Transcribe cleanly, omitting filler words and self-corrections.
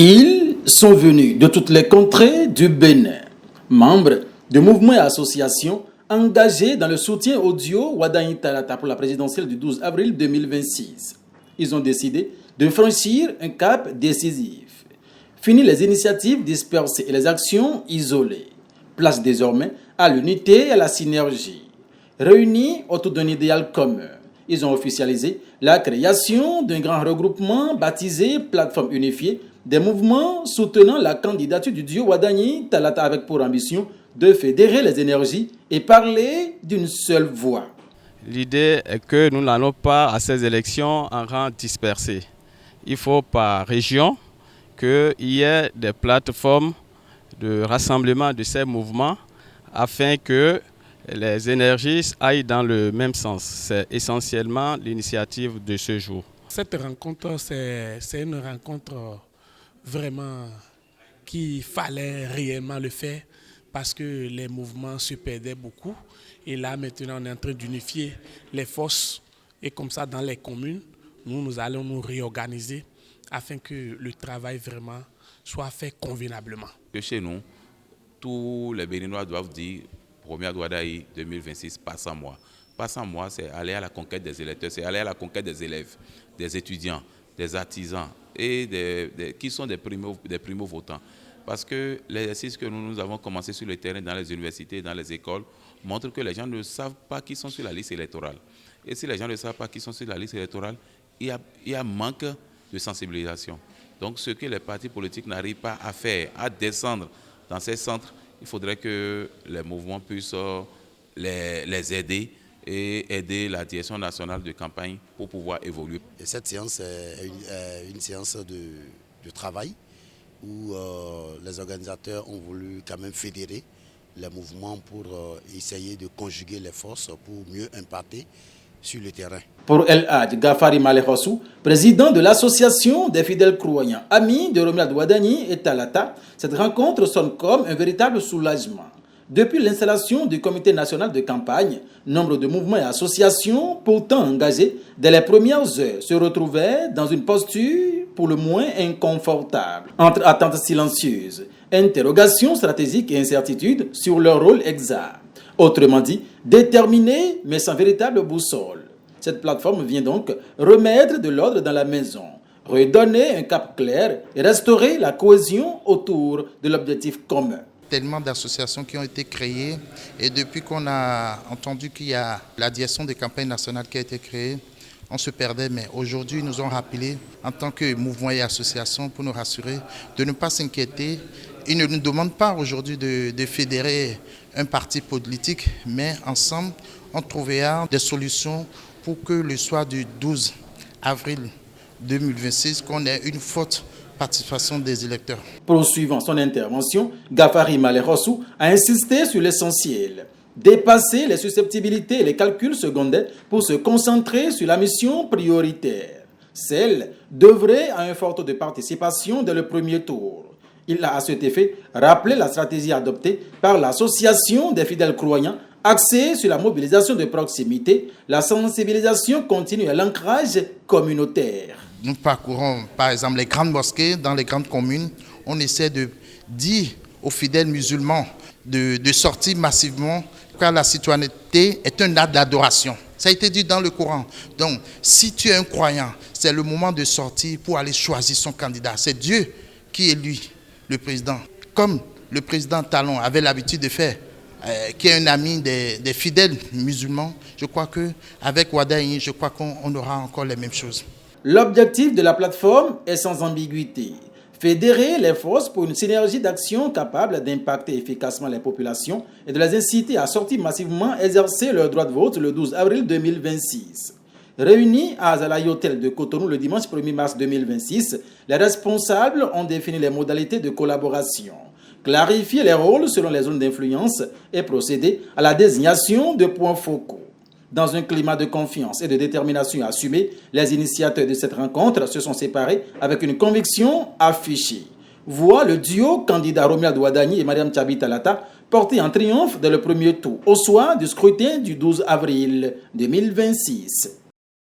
Ils sont venus de toutes les contrées du Bénin, membres de mouvements et associations engagés dans le soutien au duo Wadagne Talata pour la présidentielle du 12 avril 2026. Ils ont décidé de franchir un cap décisif. Fini les initiatives dispersées et les actions isolées. Place désormais à l'unité et à la synergie. Réunis autour d'un idéal commun, ils ont officialisé la création d'un grand regroupement baptisé Plateforme Unifiée des mouvements soutenant la candidature du duo Wadagne Talata avec pour ambition de fédérer les énergies et parler d'une seule voix. L'idée est que nous n'allons pas à ces élections en rang dispersé. Il faut par région qu'il y ait des plateformes de rassemblement de ces mouvements afin que les énergies aillent dans le même sens. C'est essentiellement l'initiative de ce jour. Cette rencontre, c'est une rencontre vraiment qu'il fallait réellement le faire parce que les mouvements se perdaient beaucoup. Et là, maintenant, on est en train d'unifier les forces. Et comme ça, dans les communes, nous allons nous réorganiser afin que le travail vraiment soit fait convenablement. Chez nous, tous les Béninois doivent dire première Wadagne 2026, pas sans moi. Pas sans moi, c'est aller à la conquête des électeurs, c'est aller à la conquête des élèves, des étudiants, des artisans et qui sont des primo-votants. Parce que l'exercice que nous avons commencé sur le terrain, dans les universités, dans les écoles, montre que les gens ne savent pas qui sont sur la liste électorale. Et si les gens ne savent pas qui sont sur la liste électorale, il y a manque de sensibilisation. Donc ce que les partis politiques n'arrivent pas à faire, à descendre dans ces centres, il faudrait que les mouvements puissent les aider et aider la direction nationale de campagne pour pouvoir évoluer. Et cette séance est une séance de travail où les organisateurs ont voulu quand même fédérer les mouvements pour essayer de conjuguer les forces pour mieux impacter sur le terrain. Pour El Hadj Gafari Malehossou, président de l'association des fidèles croyants, amis de Romuald Wadagne et Talata, cette rencontre sonne comme un véritable soulagement. Depuis l'installation du comité national de campagne, nombre de mouvements et associations pourtant engagés dès les premières heures se retrouvaient dans une posture pour le moins inconfortable, entre attentes silencieuses, interrogations stratégiques et incertitudes sur leur rôle exact. Autrement dit, déterminés mais sans véritable boussole. Cette plateforme vient donc remettre de l'ordre dans la maison, redonner un cap clair et restaurer la cohésion autour de l'objectif commun. Tellement d'associations qui ont été créées et depuis qu'on a entendu qu'il y a la direction des campagnes nationales qui a été créée, on se perdait, mais aujourd'hui, ils nous ont rappelé, en tant que mouvement et association, pour nous rassurer, de ne pas s'inquiéter. Ils ne nous demandent pas aujourd'hui de fédérer un parti politique, mais ensemble, on trouvera des solutions pour que le soir du 12 avril 2026, qu'on ait une forte participation des électeurs. Poursuivant son intervention, Gafari Malehossou a insisté sur l'essentiel. Dépasser les susceptibilités et les calculs secondaires pour se concentrer sur la mission prioritaire. Celle d'œuvrer à un fort taux de participation dès le premier tour. Il a à cet effet rappelé la stratégie adoptée par l'association des fidèles croyants axée sur la mobilisation de proximité, la sensibilisation continue et l'ancrage communautaire. Nous parcourons par exemple les grandes mosquées dans les grandes communes. On essaie de dire aux fidèles musulmans de sortir massivement car la citoyenneté est un acte d'adoration. Ça a été dit dans le Coran. Donc, si tu es un croyant, c'est le moment de sortir pour aller choisir son candidat. C'est Dieu qui élit le président. Comme le président Talon avait l'habitude de faire, qui est un ami des fidèles musulmans, je crois qu'avec Wadagne, je crois qu'on aura encore les mêmes choses. L'objectif de la plateforme est sans ambiguïté. Fédérer les forces pour une synergie d'action capable d'impacter efficacement les populations et de les inciter à sortir massivement exercer leur droit de vote le 12 avril 2026. Réunis à Azalaï Hotel de Cotonou le dimanche 1er mars 2026, les responsables ont défini les modalités de collaboration, clarifié les rôles selon les zones d'influence et procédé à la désignation de points focaux. Dans un climat de confiance et de détermination assumée, les initiateurs de cette rencontre se sont séparés avec une conviction affichée. Voit le duo candidat Romuald Wadagne et Mariam Tchabi Talata porté en triomphe dès le premier tour, au soir du scrutin du 12 avril 2026.